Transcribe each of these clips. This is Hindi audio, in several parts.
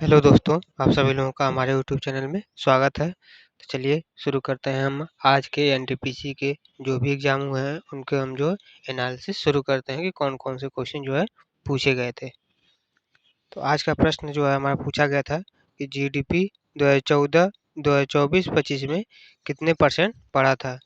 हेलो दोस्तों, आप सभी लोगों का हमारे यूट्यूब चैनल में स्वागत है। तो चलिए शुरू करते हैं हम आज के एनटीपीसी के जो भी एग्ज़ाम हुए हैं, उनके हम जो एनालिसिस शुरू करते हैं कि कौन-कौन से क्वेश्चन जो है पूछे गए थे। तो आज का प्रश्न जो है हमारा पूछा गया था कि जीडीपी 2014 2024-25 में कितने परसेंट बढ़ा था?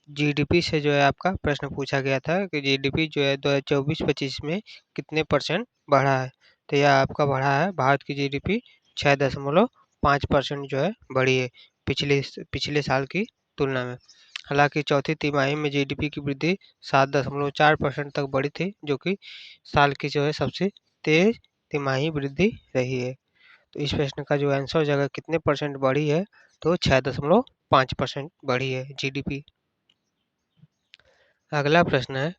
जीडीपी से जो है आपका प्रश्न पूछा गया था कि जीडीपी जो है 2024-25 में कितने परसेंट बढ़ा है। तो यह आपका बढ़ा है, भारत की जीडीपी 6.5% जो है बढ़ी है पिछले साल की तुलना में। हालांकि चौथी तिमाही में जीडीपी की वृद्धि 7.4% तक बढ़ी थी, जो कि साल की जो है सबसे तेज तिमाही वृद्धि रही है। तो इस प्रश्न का जो आंसर हो जाएगा कितने परसेंट बढ़ी है, तो 6.5% बढ़ी है जीडीपी। अगला प्रश्न है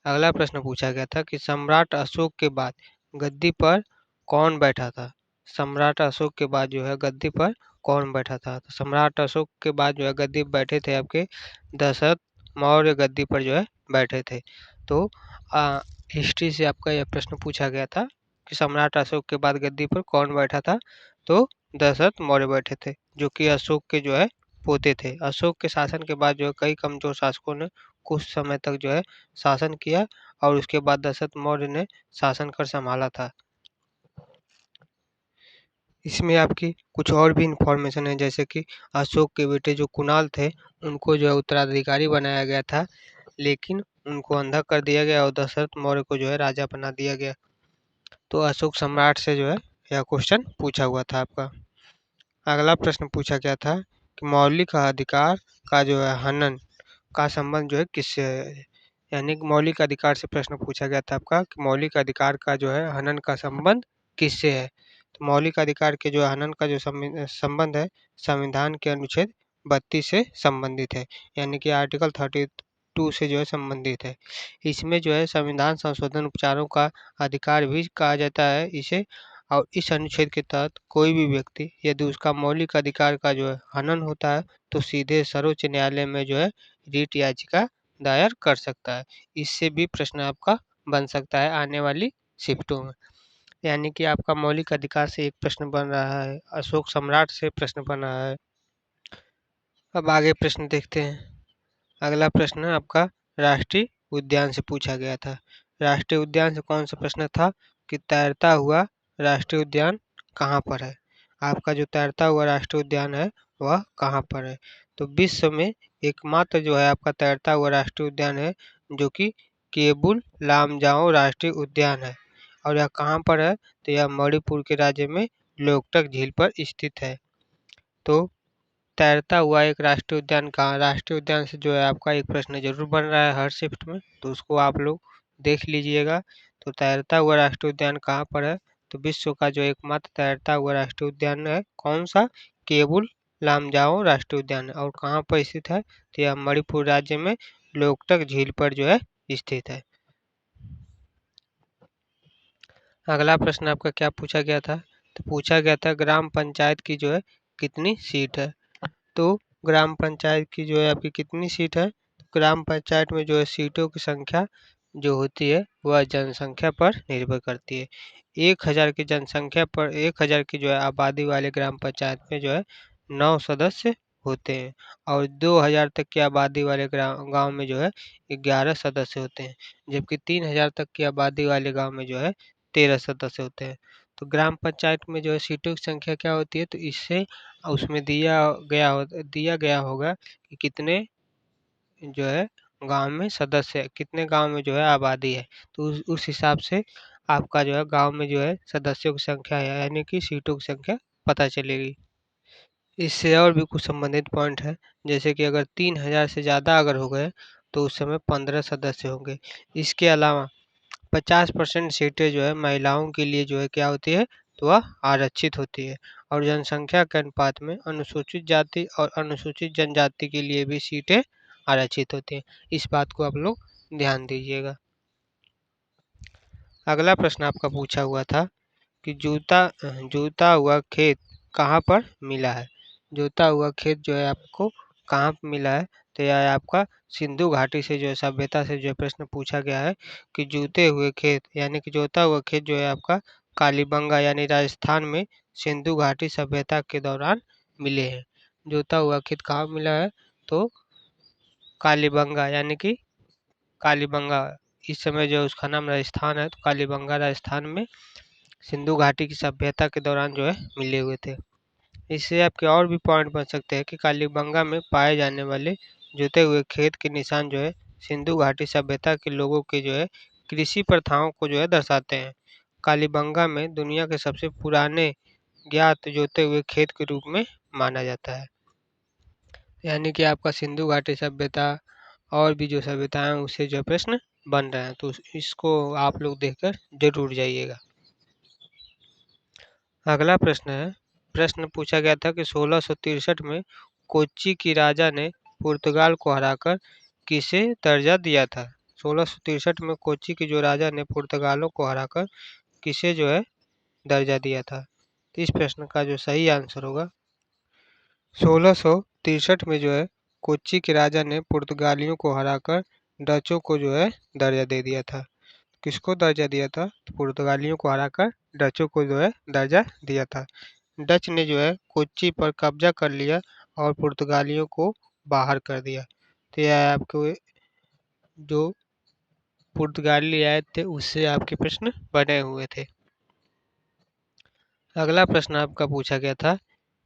अगला प्रश्न पूछा गया था कि सम्राट अशोक के बाद गद्दी पर कौन बैठा था? सम्राट अशोक के बाद जो है गद्दी पर कौन बैठा था? तो सम्राट अशोक के बाद जो है गद्दी पर बैठे थे आपके दशरथ मौर्य गद्दी पर जो है बैठे थे। तो हिस्ट्री से आपका यह प्रश्न पूछा गया था कि सम्राट अशोक के बाद गद्दी पर कौन बैठा था? तो दशरथ मौर्य बैठे थे, जो कि अशोक के जो है पोते थे। अशोक के शासन के बाद जो है कई कमजोर शासकों ने कुछ समय तक जो है शासन किया और उसके बाद दशरथ मौर्य ने शासन कर संभाला था। इसमें आपकी कुछ और भी इंफॉर्मेशन है, जैसे कि अशोक के बेटे जो कुणाल थे, उनको जो है उत्तराधिकारी बनाया गया था, लेकिन उनको अंधा कर दिया गया और दशरथ मौर्य को जो है राजा बना दिया गया। तो अशोक सम्राट से जो है यह क्वेश्चन पूछा हुआ था आपका। अगला प्रश्न पूछा गया था कि मौलिक अधिकार का जो है हनन का संबंध जो है किससे है? यानी कि मौलिक अधिकार से प्रश्न पूछा गया था आपका कि मौलिक अधिकार का जो है हनन का संबंध किससे है? तो मौलिक अधिकार के जो हनन का जो संबंध है, संविधान के अनुच्छेद 32 से संबंधित है, यानी कि आर्टिकल 32 से जो है संबंधित है। इसमें जो है संविधान संशोधन उपचारों का अधिकार भी कहा जाता है इसे। और इस अनुच्छेद के तहत कोई भी व्यक्ति यदि उसका मौलिक अधिकार का जो है हनन होता है, तो सीधे सर्वोच्च न्यायालय में जो है रिट याचिका दायर कर सकता है। इससे भी प्रश्न आपका बन सकता है आने वाली शिफ्टों में। यानी कि आपका मौलिक अधिकार से एक प्रश्न बन रहा है, अशोक सम्राट से प्रश्न बन रहा है। अब आगे प्रश्न देखते हैं। अगला प्रश्न आपका राष्ट्रीय उद्यान से पूछा गया था। राष्ट्रीय उद्यान से कौन सा प्रश्न था कि तैरता हुआ राष्ट्रीय उद्यान कहाँ पर है? आपका जो तैरता हुआ राष्ट्रीय उद्यान है वह कहाँ पर है? तो विश्व में एकमात्र जो है आपका तैरता हुआ राष्ट्रीय उद्यान है, जो कि केबुल लामजाओ राष्ट्रीय उद्यान है। और यह कहाँ पर है? तो यह मणिपुर के राज्य में लोकटक झील पर स्थित है। तो तैरता हुआ एक राष्ट्रीय उद्यान कहाँ? राष्ट्रीय उद्यान से जो है आपका एक प्रश्न जरूर बन रहा है हर शिफ्ट में, तो उसको आप लोग देख लीजिएगा। तो तैरता हुआ राष्ट्रीय उद्यान कहाँ पर है? तो विश्व का जो एकमात्र तैरता हुआ राष्ट्रीय उद्यान है कौन सा? केबुल लामजाओ राष्ट्रीय उद्यान है। और कहाँ पर स्थित है? तो यह मणिपुर राज्य में लोकटक झील पर जो है स्थित है। अगला प्रश्न आपका क्या पूछा गया था? तो पूछा गया था ग्राम पंचायत की जो है कितनी सीट है? तो ग्राम पंचायत की जो है आपकी कितनी सीट है? ग्राम पंचायत में जो है सीटों की संख्या जो होती है वह जनसंख्या पर निर्भर करती है। 1000 की जनसंख्या पर 1000 की जो है आबादी वाले ग्राम पंचायत में जो है 9 सदस्य होते हैं, और 2000 तक की आबादी वाले गांव में जो है 11 सदस्य होते हैं, जबकि 3000 तक की आबादी वाले गांव में जो है 13 सदस्य होते हैं। तो ग्राम पंचायत में जो है सीटों की संख्या क्या होती है? तो इससे उसमें दिया गया होगा कि कितने जो है गांव में सदस्य, कितने गांव में जो है आबादी है, तो उस हिसाब से आपका जो है गांव में जो है सदस्यों की संख्या है, यानी कि सीटों की संख्या पता चलेगी। इससे और भी कुछ संबंधित पॉइंट है, जैसे कि अगर 3000 से ज़्यादा अगर हो गए तो उस समय 15 सदस्य होंगे। इसके अलावा 50% सीटें जो है महिलाओं के लिए जो है क्या होती है? तो वह आरक्षित होती है। और जनसंख्या के अनुपात में अनुसूचित जाति और अनुसूचित जनजाति के लिए भी सीटें आरक्षित होती हैं। इस बात को आप लोग ध्यान दीजिएगा। अगला प्रश्न आपका पूछा हुआ था कि जोता हुआ खेत कहाँ पर मिला है? जोता हुआ खेत जो है आपको कहाँ पर मिला है? तो यह आपका सिंधु घाटी से जो है सभ्यता से जो प्रश्न पूछा गया है कि जूते हुए खेत, यानी कि जोता हुआ खेत जो है आपका कालीबंगा यानी राजस्थान में सिंधु घाटी सभ्यता के दौरान मिले हैं। जोता हुआ खेत कहाँ मिला है? तो कालीबंगा यानी कि कालीबंगा, इस समय जो उसका नाम राजस्थान है, तो कालीबंगा राजस्थान में सिंधु घाटी की सभ्यता के दौरान जो है मिले हुए थे। इससे आपके और भी पॉइंट बन सकते हैं कि कालीबंगा में पाए जाने वाले जोते हुए खेत के निशान जो है सिंधु घाटी सभ्यता के लोगों के जो है कृषि प्रथाओं को जो है दर्शाते हैं। कालीबंगा में दुनिया के सबसे पुराने ज्ञात जोते हुए खेत के रूप में माना जाता है। यानी कि आपका सिंधु घाटी सभ्यता और भी जो सभ्यताएं हैं उससे जो प्रश्न बन रहे हैं, तो इसको आप लोग देखकर जरूर जाइएगा। अगला प्रश्न है, प्रश्न पूछा गया था कि 1663 में कोच्चि की राजा ने पुर्तगाल को हराकर किसे दर्जा दिया था? 1663 में कोच्चि की जो राजा ने पुर्तगालों को हराकर किसे जो है दर्जा दिया था? तो इस प्रश्न का जो सही आंसर होगा, 1663 में जो है कोच्चि के राजा ने पुर्तगालियों को हराकर डचों को जो है दर्जा दे दिया था। किसको दर्जा दिया था? तो पुर्तगालियों को हराकर डचों को जो है दर्जा दिया था। डच ने जो है कोच्चि पर कब्जा कर लिया और पुर्तगालियों को बाहर कर दिया। तो यह आपको जो पुर्तगाली आए थे उससे आपके प्रश्न बने हुए थे। अगला प्रश्न आपका पूछा गया था,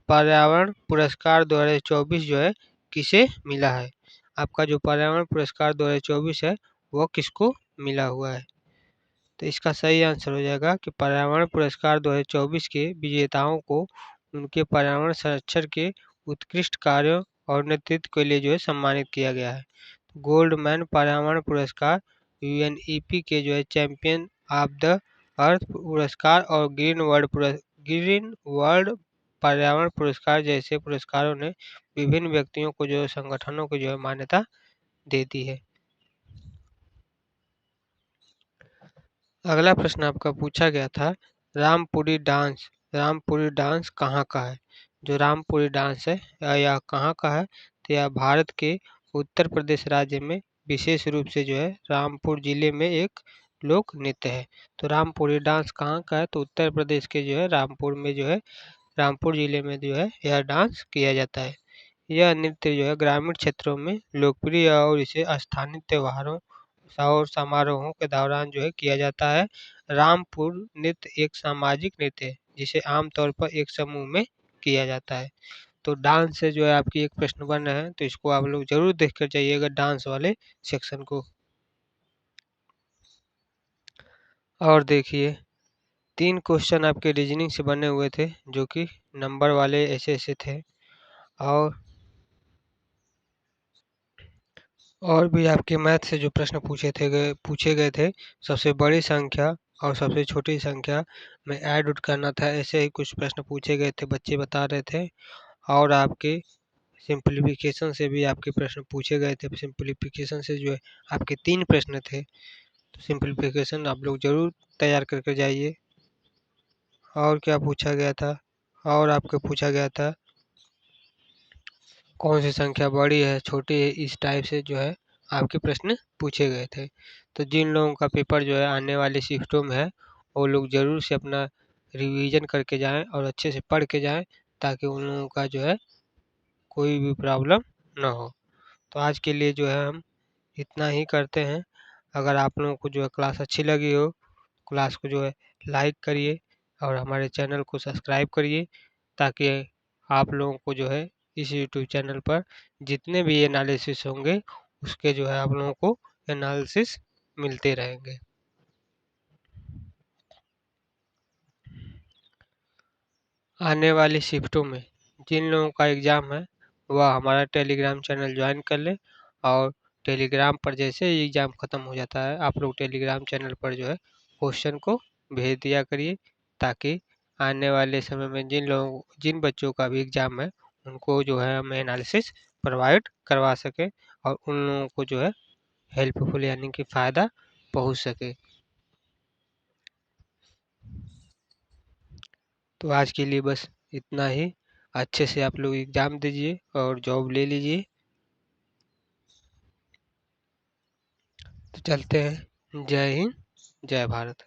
पर्यावरण पुरस्कार 2024 जो है किसे मिला है? आपका जो पर्यावरण पुरस्कार 2024 है वो किसको मिला हुआ है? तो इसका सही आंसर हो जाएगा कि पर्यावरण पुरस्कार 2024 के विजेताओं को उनके पर्यावरण संरक्षण के उत्कृष्ट कार्यों और नेतृत्व के लिए जो है सम्मानित किया गया है। गोल्डमैन पर्यावरण पुरस्कार, यूएनईपी के जो है चैंपियन ऑफ द अर्थ पुरस्कार और ग्रीन वर्ल्ड पर्यावरण पुरस्कार जैसे पुरस्कारों ने विभिन्न व्यक्तियों को जो संगठनों को जो है मान्यता देती है। अगला प्रश्न आपका पूछा गया था, रामपुरी डांस कहाँ का है? जो रामपुरी डांस है यह कहाँ का है? तो यह भारत के उत्तर प्रदेश राज्य में विशेष रूप से जो है रामपुर जिले में एक लोक नृत्य है। तो रामपुरी डांस कहाँ का है? तो उत्तर प्रदेश के जो है रामपुर में जो है रामपुर जिले में जो है यह डांस किया जाता है। यह नृत्य जो है ग्रामीण क्षेत्रों में लोकप्रिय और इसे स्थानीय त्योहारों और समारोहों के दौरान जो है किया जाता है। रामपुर नृत्य एक सामाजिक नृत्य है जिसे आमतौर पर एक समूह में किया जाता है। तो डांस से जो है आपकी एक प्रश्न बन रहा है, तो इसको आप लोग जरूर देख कर जाइएगा डांस वाले सेक्शन को। और देखिए 3 क्वेश्चन आपके रीजनिंग से बने हुए थे जो कि नंबर वाले ऐसे थे, और भी आपके मैथ से जो प्रश्न पूछे गए थे, सबसे बड़ी संख्या और सबसे छोटी संख्या में ऐड उड करना था, ऐसे ही कुछ प्रश्न पूछे गए थे, बच्चे बता रहे थे। और आपके सिंप्लीफिकेशन से भी आपके प्रश्न पूछे गए थे। सिंप्लीफिकेशन से जो है आपके 3 प्रश्न थे, तो सिंप्लीफिकेशन आप लोग जरूर तैयार करके जाइए। और क्या पूछा गया था? और आपको पूछा गया था कौन सी संख्या बड़ी है छोटी है, इस टाइप से जो है आपके प्रश्न पूछे गए थे। तो जिन लोगों का पेपर जो है आने वाली शिफ्टों में है वो लोग ज़रूर से अपना रिवीजन करके जाएं और अच्छे से पढ़ के जाएं, ताकि उन लोगों का जो है कोई भी प्रॉब्लम ना हो। तो आज के लिए जो है हम इतना ही करते हैं। अगर आप लोगों को जो है क्लास अच्छी लगी हो, क्लास को जो है लाइक करिए और हमारे चैनल को सब्सक्राइब करिए, ताकि आप लोगों को जो है इस यूट्यूब चैनल पर जितने भी एनालिसिस होंगे उसके जो है आप लोगों को एनालिसिस मिलते रहेंगे। आने वाली शिफ्टों में जिन लोगों का एग्ज़ाम है वह हमारा टेलीग्राम चैनल ज्वाइन कर ले, और टेलीग्राम पर जैसे ही एग्ज़ाम ख़त्म हो जाता है आप लोग टेलीग्राम चैनल पर जो है क्वेश्चन को भेज दिया करिए, ताकि आने वाले समय में जिन बच्चों का भी एग्ज़ाम है उनको जो है हम एनालिसिस प्रोवाइड करवा सकें और उन लोगों को जो है हेल्पफुल यानी कि फ़ायदा पहुंच सके। तो आज के लिए बस इतना ही। अच्छे से आप लोग एग्ज़ाम दीजिए और जॉब ले लीजिए। तो चलते हैं। जय हिंद, जय भारत।